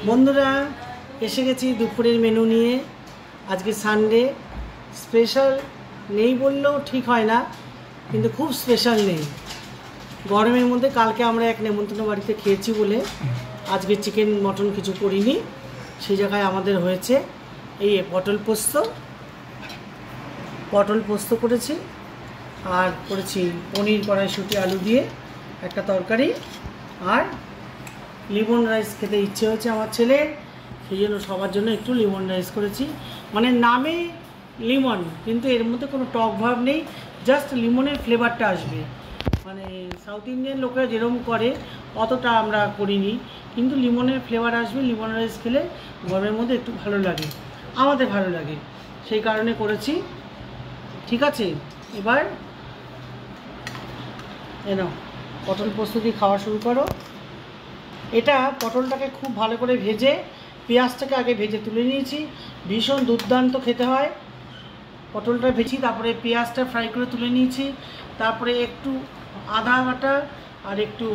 বন্ধুরা এসে গেছি দুপুরের মেনু নিয়ে। আজকে সানডে, স্পেশাল নেই বললেও ঠিক হয় না, কিন্তু খুব স্পেশাল নেই। গরমের মধ্যে কালকে আমরা এক নেমন্তন্ন বাড়িতে খেয়েছি বলে আজকে চিকেন মটন কিছু করিনি। সেই জায়গায় আমাদের হয়েছে এই পটল পোস্ত করেছি, আর করেছি পনির কড়াইশুঁটি আলু দিয়ে একটা তরকারি, আর লিমন রাইস খেতে ইচ্ছে হয়েছে আমার ছেলে, সেই জন্য সবার জন্য একটু লিমন রাইস করেছি। মানে নামে লিমন, কিন্তু এর মধ্যে কোনো টক ভাব নেই, জাস্ট লিমনের ফ্লেভারটা আসবে। মানে সাউথ ইন্ডিয়ান লোকেরা যেরকম করে অতটা আমরা করিনি, কিন্তু লিমনের ফ্লেভার আসবে। লিমন রাইস খেলে গরমের মধ্যে একটু ভালো লাগে, আমাদের ভালো লাগে, সেই কারণে করেছি। ঠিক আছে, এবার নাও পটল পোস্ত দিয়ে খাওয়া শুরু করো। এটা পটলটাকে খুব ভালো করে ভেজে, পেঁয়াজটাকে আগে ভেজে তুলে নিয়েছি, ভীষণ দুর্দান্ত খেতে হয়। পটলটা ভেজে তারপরে পেঁয়াজটা ফ্রাই করে তুলে নিয়েছি, তারপরে একটু আদা বাটা আর একটু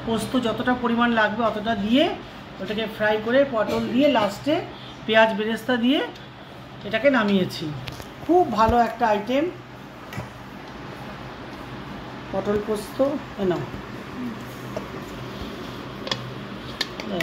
পোস্ত যতটা পরিমাণ লাগবে অতটা দিয়ে ওটাকে ফ্রাই করে পটল দিয়ে লাস্টে পেঁয়াজ বেরেস্তা দিয়ে এটাকে নামিয়েছি। খুব ভালো একটা আইটেম পটল পোস্ত। নাও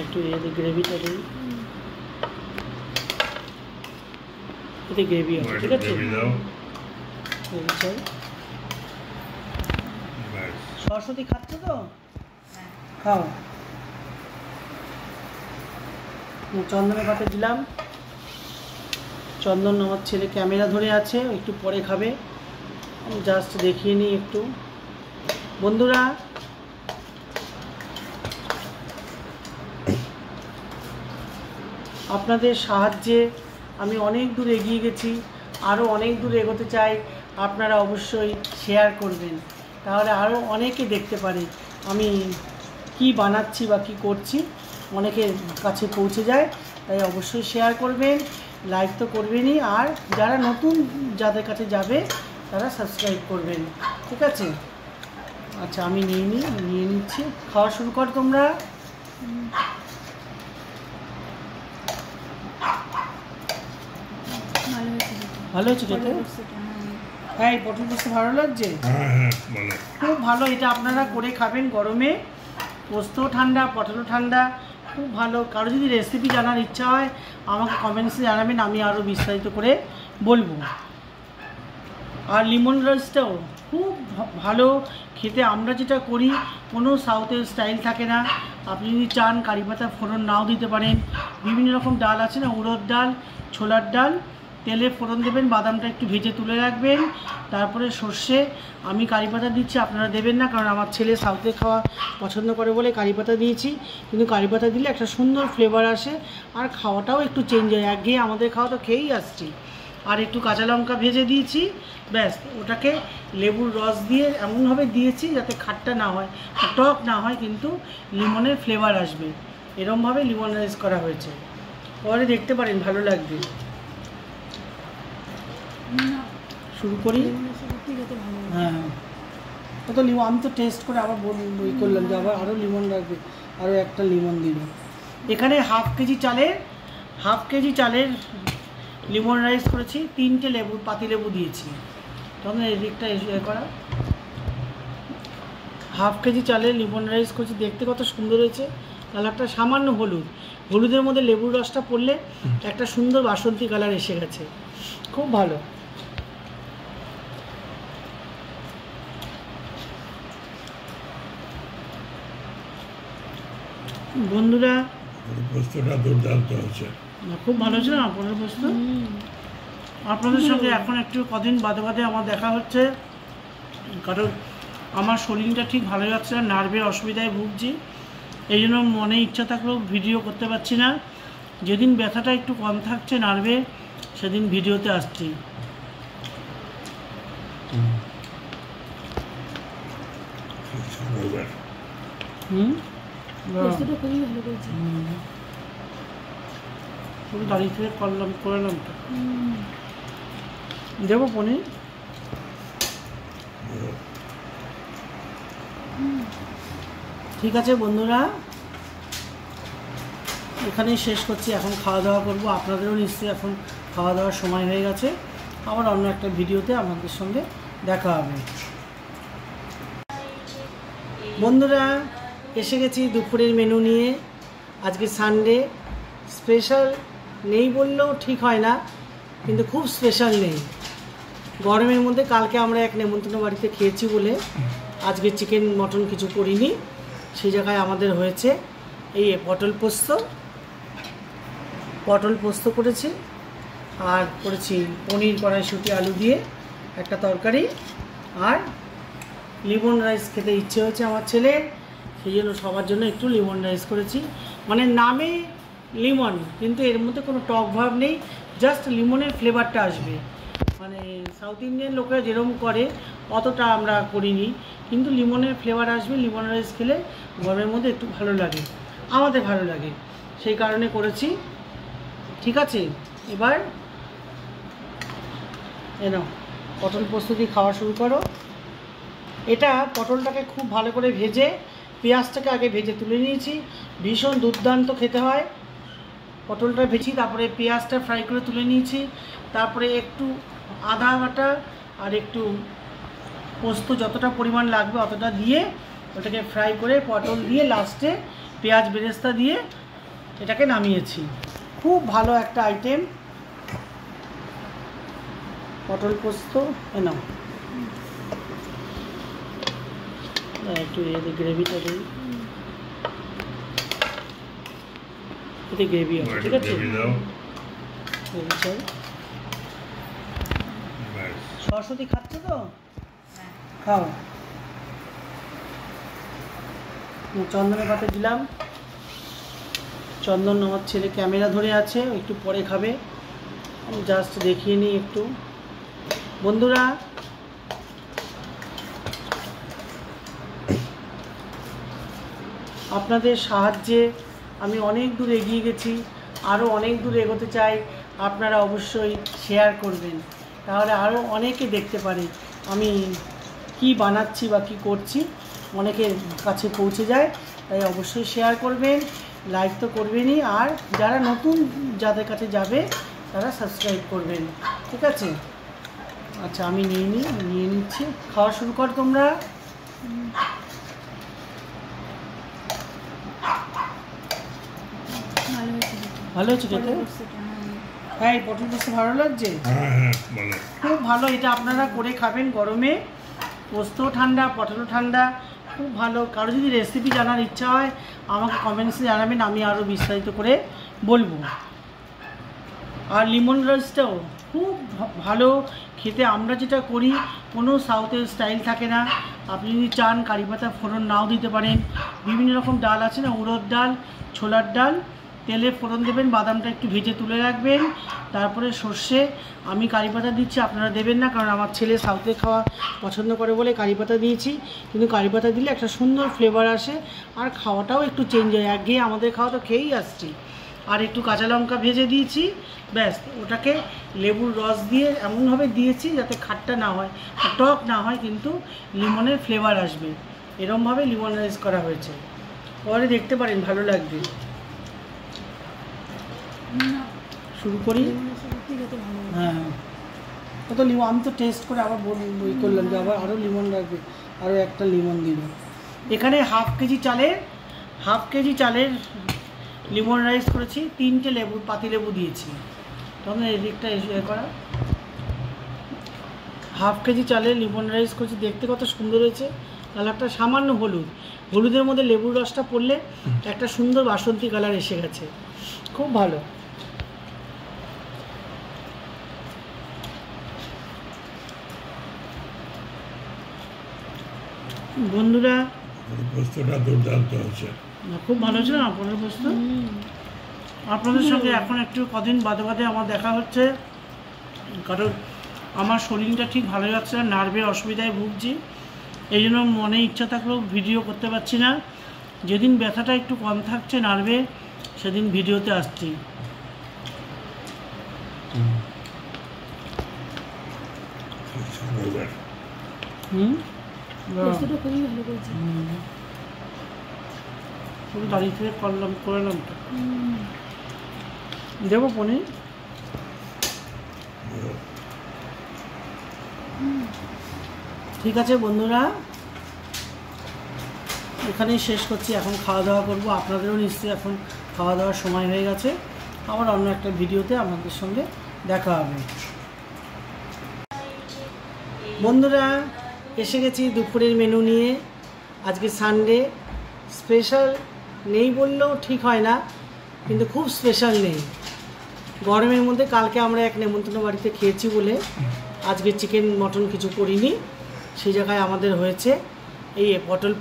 একটু গ্রেভিটা দিই, এতে গ্রেভি আছে। ঠিক আছে, সরস্বতী খাচ্ছ তো, খাও। চন্দনের পাতে দিলাম। চন্দন আমার ছেলে ক্যামেরা ধরে আছে, একটু পরে খাবে, জাস্ট দেখিয়ে নিই একটু। বন্ধুরা আপনাদের সাহায্যে আমি অনেক দূর এগিয়ে গেছি, আরও অনেক দূর এগোতে চাই। আপনারা অবশ্যই শেয়ার করবেন, তাহলে আরও অনেকে দেখতে পারে আমি কি বানাচ্ছি বা কি করছি, অনেকের কাছে পৌঁছে যায়। তাই অবশ্যই শেয়ার করবেন, লাইক তো করবেনই, আর যারা নতুন যাদের কাছে যাবে তারা সাবস্ক্রাইব করবেন। ঠিক আছে, আচ্ছা আমি নিয়ে নিচ্ছি। খাওয়া শুরু কর তোমরা। ভালো হচ্ছে খেতে? হ্যাঁ, পটল পোস্ত ভালো লাগছে, খুব ভালো। এটা আপনারা করে খাবেন গরমে, পোস্ত ঠান্ডা, পটলও ঠান্ডা, খুব ভালো। কারো যদি রেসিপি জানার ইচ্ছা হয় আমাকে কমেন্টসে জানাবেন, আমি আরও বিস্তারিত করে বলবো। আর লিমন রাইসটাও খুব ভালো খেতে। আমরা যেটা করি কোনো সাউথের স্টাইল থাকে না। আপনি যদি চান কারি পাতা ফোড়ন নাও দিতে পারেন, বিভিন্ন রকম ডাল আছে না, উড়দ ডাল, ছোলার ডাল, তেলে ফোড়ন দেবেন, বাদামটা একটু ভেজে তুলে রাখবেন, তারপরে সর্ষে। আমি কারি পাতা দিচ্ছি, আপনারা দেবেন না, কারণ আমার ছেলে সাউথে খাওয়া পছন্দ করে বলে কারি পাতা দিয়েছি। কিন্তু কারি পাতা দিলে একটা সুন্দর ফ্লেভার আসে, আর খাওয়াটাও একটু চেঞ্জ হয়। একঘেয়ে আমাদের খাওয়া তো খেয়েই আসছি। আর একটু কাঁচা লঙ্কা ভেজে দিয়েছি, ব্যাস। ওটাকে লেবুর রস দিয়ে এমনভাবে দিয়েছি যাতে খাট্টা না হয়, টক না হয়, কিন্তু লিমনের ফ্লেভার আসবে। এরমভাবে লিমন রাইস করা হয়েছে, পরে দেখতে পারেন, ভালো লাগবে। শুরু করি। হ্যাঁ, তো লিমন আমি তো টেস্ট করে আবার বই করলাম যে আবার আরও লিমন লাগবে, আরও একটা লিমন দিল। এখানে হাফ কেজি চালের লিমন রাইস করেছি, 3টে পাতিলেবু দিয়েছি। তখন এদিকটা করা হাফ কেজি চালের লিমন রাইস করেছি। দেখতে কত সুন্দর হয়েছে কালারটা। সামান্য হলুদের মধ্যে লেবুর রসটা পড়লে একটা সুন্দর বাসন্তী কালার এসে গেছে, খুব ভালো। বন্ধুরা পোস্তটা দুর্দান্ত হয়েছে, খুব ভালো হয়েছে না পটল পোস্ত? আপনাদের সঙ্গে এখন একটু কদিন বাদে আমার দেখা হচ্ছে, কারণ আমার শরীরটা ঠিক ভালো যাচ্ছে না, নার্ভের অসুবিধায় ভুগছি। এই জন্য মনে ইচ্ছা থাকলেও ভিডিও করতে পারছি না। যেদিন ব্যথাটা একটু কম থাকছে নার্ভে, সেদিন ভিডিওতে আসছি। শুধু দাঁড়িয়ে থেকে করলাম তো। দেবো পনির? ঠিক আছে বন্ধুরা, এখানেই শেষ করছি। এখন খাওয়া দাওয়া করবো, আপনাদেরও নিশ্চয়ই এখন খাওয়া দাওয়ার সময় হয়ে গেছে। আবার অন্য একটা ভিডিওতে আপনাদের সঙ্গে দেখা হবে। বন্ধুরা, এসে গেছি দুপুরের মেনু নিয়ে। আজকে সানডে, স্পেশাল নেই বললেও ঠিক হয় না, কিন্তু খুব স্পেশাল নেই। গরমের মধ্যে কালকে আমরা এক নেমন্তন্ন বাড়িতে খেয়েছি বলে আজকে চিকেন মটন কিছু করিনি। সেই জায়গায় আমাদের হয়েছে এই পটল পোস্ত করেছি, আর করেছি পনির কড়াইশুঁটি আলু দিয়ে একটা তরকারি, আর লেমন রাইস খেতে ইচ্ছে হয়েছে আমার ছেলে, সেই জন্য সবার জন্য একটু লেমন রাইস করেছি। মানে নামে লিমন, কিন্তু এর মধ্যে কোনো টক ভাব নেই, জাস্ট লিমনের ফ্লেভারটা আসবে। মানে সাউথ ইন্ডিয়ান লোকেরা যেরকম করে অতটা আমরা করিনি, কিন্তু লিমনের ফ্লেভার আসবে। লেমন রাইস খেলে গরমের মধ্যে একটু ভালো লাগে, আমাদের ভালো লাগে, সেই কারণে করেছি। ঠিক আছে, এবার নাও পটল পোস্ত দিয়ে খাওয়া শুরু করো। এটা পটলটাকে খুব ভালো করে ভেজে, পেঁয়াজটাকে আগে ভেজে তুলে নিয়েছি, ভীষণ দুর্দান্ত খেতে হয়। পটলটা ভেজে তারপরে পেঁয়াজটা ফ্রাই করে তুলে নিয়েছি, তারপরে একটু আদা বাটা আর একটু পোস্ত যতটা পরিমাণ লাগবে অতটা দিয়ে ওটাকে ফ্রাই করে পটল দিয়ে লাস্টে পেঁয়াজ বেরেস্তা দিয়ে এটাকে নামিয়েছি। খুব ভালো একটা আইটেম পটল পোস্ত। নাও একটু গ্রেভিটা দিই, এতে গ্রেভি আছে। ঠিক আছে, গ্রেভি চাই। সরস্বতী খাচ্ছে তো, খাও। চন্দনের পাতে দিলাম। চন্দন আমার ছেলে ক্যামেরা ধরে আছে, একটু পরে খাবে, আমি জাস্ট দেখিয়ে নিই একটু। বন্ধুরা, আপনাদের সাহায্যে আমি অনেক দূর এগিয়ে গেছি, আরও অনেক দূর এগোতে চাই। আপনারা অবশ্যই শেয়ার করবেন, তাহলে আরও অনেকে দেখতে পারে আমি কি বানাচ্ছি বা কি করছি, অনেকের কাছে পৌঁছে যায়। তাই অবশ্যই শেয়ার করবেন, লাইক তো করবেনই, আর যারা নতুন যাদের কাছে যাবে তারা সাবস্ক্রাইব করবেন। ঠিক আছে, আচ্ছা আমি নিয়ে নিচ্ছি। খাওয়া শুরু কর তোমরা। ভালো হয়েছে খেতে? হ্যাঁ, পটল পোস্ত ভালো লাগছে, খুব ভালো। এটা আপনারা করে খাবেন গরমে, পোস্ত ঠান্ডা, পটলও ঠান্ডা, খুব ভালো। কারো যদি রেসিপি জানার ইচ্ছা হয় আমাকে কমেন্টসে জানাবেন, আমি আরও বিস্তারিত করে বলবো। আর লেমন রাইসটাও খুব ভালো খেতে। আমরা যেটা করি কোনো সাউথের স্টাইল থাকে না। আপনি যদি চান কারি পাতা ফোড়ন নাও দিতে পারেন, বিভিন্ন রকম ডাল আছে না, উড়দ ডাল, ছোলার ডাল, তেলে ফোড়ন দেবেন, বাদামটা একটু ভেজে তুলে রাখবেন, তারপরে সর্ষে। আমি কারি পাতা দিচ্ছি, আপনারা দেবেন না, কারণ আমার ছেলে সাউথে খাওয়া পছন্দ করে বলে কারি পাতা দিয়েছি। কিন্তু কারি পাতা দিলে একটা সুন্দর ফ্লেভার আসে, আর খাওয়াটাও একটু চেঞ্জ হয়। একঘেয়ে আমাদের খাওয়া তো খেয়েই আসছি। আর একটু কাঁচা লঙ্কা ভেজে দিয়েছি, ব্যাস। ওটাকে লেবুর রস দিয়ে এমনভাবে দিয়েছি যাতে খাট্টা না হয়, টক না হয়, কিন্তু লিমনের ফ্লেভার আসবে। এরমভাবে লেমন রাইস করা হয়েছে, পরে দেখতে পারেন, ভালো লাগবে। শুরু করি। হ্যাঁ, কত লিমন, আমি তো টেস্ট করে আবার বই করলাম যে আবার আরও লিমন লাগবে, আরও একটা লিমন দিল। এখানে হাফ কেজি চালের লেমন রাইস করেছি, 3টে পাতিলেবু দিয়েছি। তখন এদিকটা করা হাফ কেজি চালের লেমন রাইস করেছি, দেখতে কত সুন্দর হয়েছে কালারটা। সামান্য হলুদের মধ্যে লেবুর রসটা পড়লে একটা সুন্দর বাসন্তী কালার এসে গেছে, খুব ভালো। বন্ধুরা, পোস্তটা দুর্দান্ত হয়েছে, খুব ভালো হয়েছে না পটল পোস্ত? আপনাদের সঙ্গে এখন একটু কদিন বাদে আমার দেখা হচ্ছে, কারণ আমার শরীরটা ঠিক ভালো যাচ্ছে না, নার্ভের অসুবিধায় ভুগছি। এই জন্য মনে ইচ্ছা থাকলেও ভিডিও করতে পারছি না। যেদিন ব্যথাটা একটু কম থাকছে নার্ভে, সেদিন ভিডিওতে আসছি। খুবই দাঁড়িয়ে থেকে করলাম তো। দেবো পনির। ঠিক আছে বন্ধুরা, এখানেই শেষ করছি। এখন খাওয়া দাওয়া করবো। আপনাদেরও নিশ্চয়ই এখন খাওয়া দাওয়ার সময় হয়ে গেছে। আবার অন্য একটা ভিডিওতে আপনাদের সঙ্গে দেখা হবে। বন্ধুরা, এসে গেছি দুপুরের মেনু নিয়ে। আজকে সানডে, স্পেশাল নেই বললেও ঠিক হয় না, কিন্তু খুব স্পেশাল নেই। গরমের মধ্যে কালকে আমরা এক নেমন্তন্ন বাড়িতে খেয়েছি বলে আজকে চিকেন মটন কিছু করিনি। সেই জায়গায় আমাদের হয়েছে এই পটল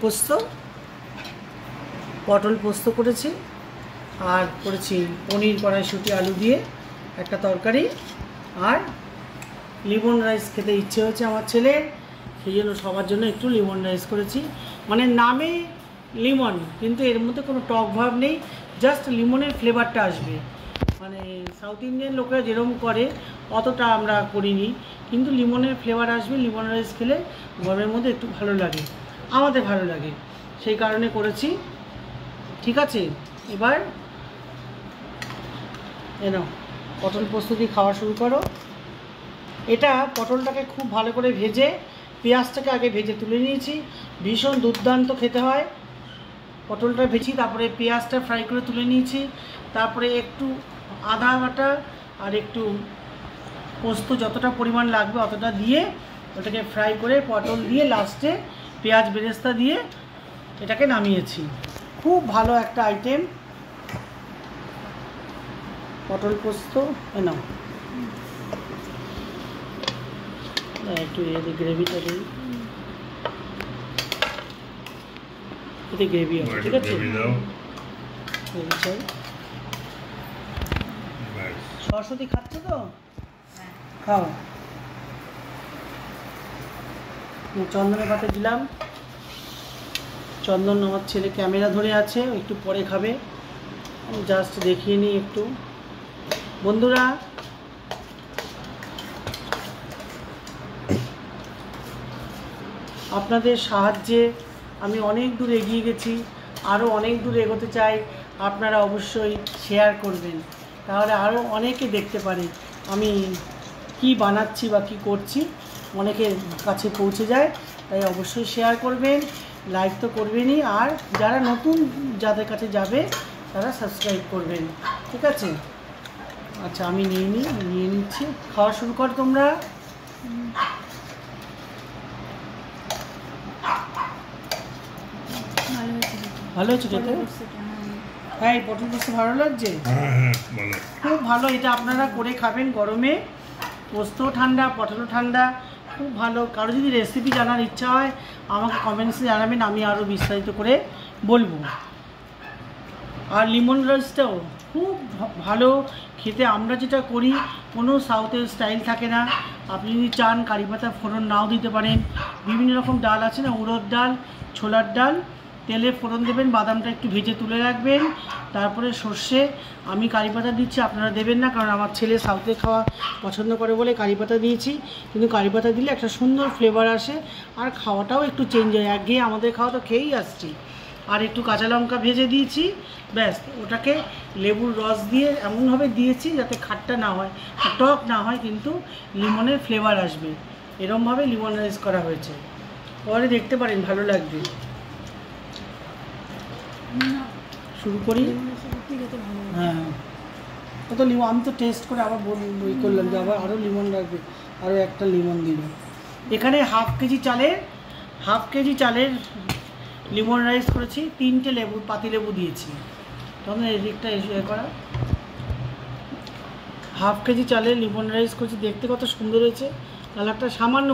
পোস্ত করেছি, আর করেছি পনির, কড়াইশুঁটি, আলু দিয়ে একটা তরকারি, আর লেমন রাইস খেতে ইচ্ছে হয়েছে আমার ছেলের, সেই জন্য সবার জন্য একটু লেমন রাইস করেছি। মানে নামে লিমন, কিন্তু এর মধ্যে কোনো টক ভাব নেই, জাস্ট লিমনের ফ্লেভারটা আসবে। মানে সাউথ ইন্ডিয়ান লোকেরা যেরকম করে অতটা আমরা করিনি, কিন্তু লিমনের ফ্লেভার আসবে। লেমন রাইস খেলে গরমের মধ্যে একটু ভালো লাগে, আমাদের ভালো লাগে, সেই কারণে করেছি। ঠিক আছে, এবার নাও পটল পোস্ত দিয়ে খাওয়া শুরু করো। এটা পটলটাকে খুব ভালো করে ভেজে, পেঁয়াজটাকে আগে ভেজে তুলে নিয়েছি। ভীষণ দুর্দান্ত খেতে হয়। পটলটা ভেজে তারপরে পেঁয়াজটা ফ্রাই করে তুলে নিয়েছি। তারপরে একটু আদা বাটা আর একটু পোস্ত যতটা পরিমাণ লাগবে অতটা দিয়ে ওটাকে ফ্রাই করে পটল দিয়ে লাস্টে পেঁয়াজ বেরেস্তা দিয়ে এটাকে নামিয়েছি। খুব ভালো একটা আইটেম পটল পোস্ত। নাও একটু এতে গ্রেভিটা দিই, এতে গ্রেভি আছে। ঠিক আছে, সরস্বতী খাচ্ছে তো, খাও। চন্দনের ভাতে দিলাম। চন্দন আমার ছেলে ক্যামেরা ধরে আছে, একটু পরে খাবে, জাস্ট দেখিয়ে নিই একটু। বন্ধুরা, আপনাদের সাহায্যে আমি অনেক দূর এগিয়ে গেছি, আরও অনেক দূর এগোতে চাই। আপনারা অবশ্যই শেয়ার করবেন, তাহলে আরও অনেকে দেখতে পারে আমি কি বানাচ্ছি বা কি করছি, অনেকের কাছে পৌঁছে যায়। তাই অবশ্যই শেয়ার করবেন, লাইক তো করবেনই, আর যারা নতুন যাদের কাছে যাবে তারা সাবস্ক্রাইব করবেন। ঠিক আছে, আচ্ছা আমি নিয়ে নিচ্ছি। খাওয়া শুরু কর তোমরা। ভালো হয়েছে খেতে? হ্যাঁ, এই পটল পোস্ত ভালো লাগছে, খুব ভালো। এটা আপনারা করে খাবেন গরমে, পোস্ত ঠান্ডা, পটলও ঠান্ডা, খুব ভালো। কারো যদি রেসিপি জানার ইচ্ছা হয় আমাকে কমেন্টসে জানাবেন, আমি আরও বিস্তারিত করে বলবো। আর লেমন রাইসটাও খুব ভালো খেতে। আমরা যেটা করি কোনো সাউথের স্টাইল থাকে না। আপনি যদি চান কারি পাতা ফোড়ন নাও দিতে পারেন। বিভিন্ন রকম ডাল আছে না, উড়দ ডাল, ছোলার ডাল, তেলে ফোড়ন দেবেন, বাদামটা একটু ভেজে তুলে রাখবেন, তারপরে সর্ষে। আমি কারি পাতা দিচ্ছি, আপনারা দেবেন না, কারণ আমার ছেলে সাউথে খাওয়া পছন্দ করে বলে কারি পাতা দিয়েছি। কিন্তু কারি পাতা দিলে একটা সুন্দর ফ্লেভার আসে, আর খাওয়াটাও একটু চেঞ্জ হয়। একঘেয়ে আমাদের খাওয়া তো খেয়েই আসছি। আর একটু কাঁচা লঙ্কা ভেজে দিয়েছি, ব্যাস। ওটাকে লেবুর রস দিয়ে এমনভাবে দিয়েছি যাতে খাট্টা না হয়, টক না হয়, কিন্তু লিমনের ফ্লেভার আসবে। এরমভাবে লেমন রাইস করা হয়েছে। পরে দেখতে পারেন, ভালো লাগবে। শুরু করি। হ্যাঁ, কত লিমন, আমি তো টেস্ট করে আবার বই করলাম যে আবার আরও লিমন লাগবে, আরও একটা লিমন দিল। এখানে হাফ কেজি চালের লেমন রাইস করেছি, 3টে লেবু, পাতিলেবু দিয়েছি। তখন এদিকটা এ করা, হাফ কেজি চালের লেমন রাইস করেছি। দেখতে কত সুন্দর হয়েছে কালারটা। সামান্য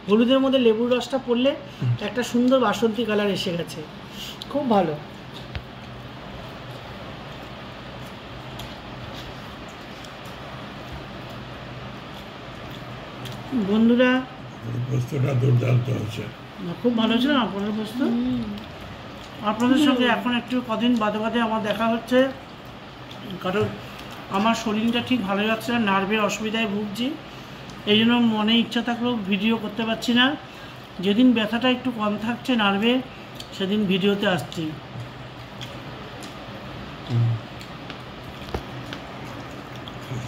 হলুদের মধ্যে লেবুর রসটা পড়লে একটা সুন্দর বাসন্তী কালার এসে গেছে, খুব ভালো। বন্ধুরা, পোস্তটা দুর্দান্ত হয়েছে, খুব ভালো হয়েছে না পটল পোস্ত? আপনাদের সঙ্গে এখন একটু কদিন বাদে আমার দেখা হচ্ছে, কারণ আমার শরীরটা ঠিক ভালো যাচ্ছে না, নার্ভের অসুবিধায় ভুগছি। এই জন্য মনে ইচ্ছা থাকলেও ভিডিও করতে পারছি না। যেদিন ব্যথাটা একটু কম থাকছে নার্ভে, সেদিন ভিডিওতে আসছি।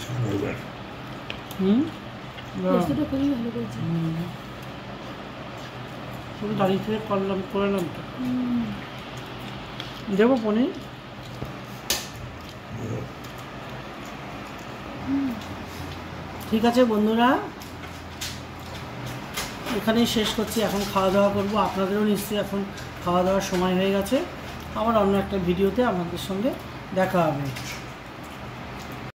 স্বাগতার পোস্তটা খুবই ভালো করেছে। তুমি দাঁড়িয়ে থেকে করলাম তো। দেবো পনির? ঠিক আছে বন্ধুরা, এখানেই শেষ করছি। এখন খাওয়া দাওয়া করবো, আপনাদেরও নিশ্চয়ই এখন খাওয়া দাওয়ার সময় হয়ে গেছে। আবার অন্য একটা ভিডিওতে আপনাদের সঙ্গে দেখা হবে।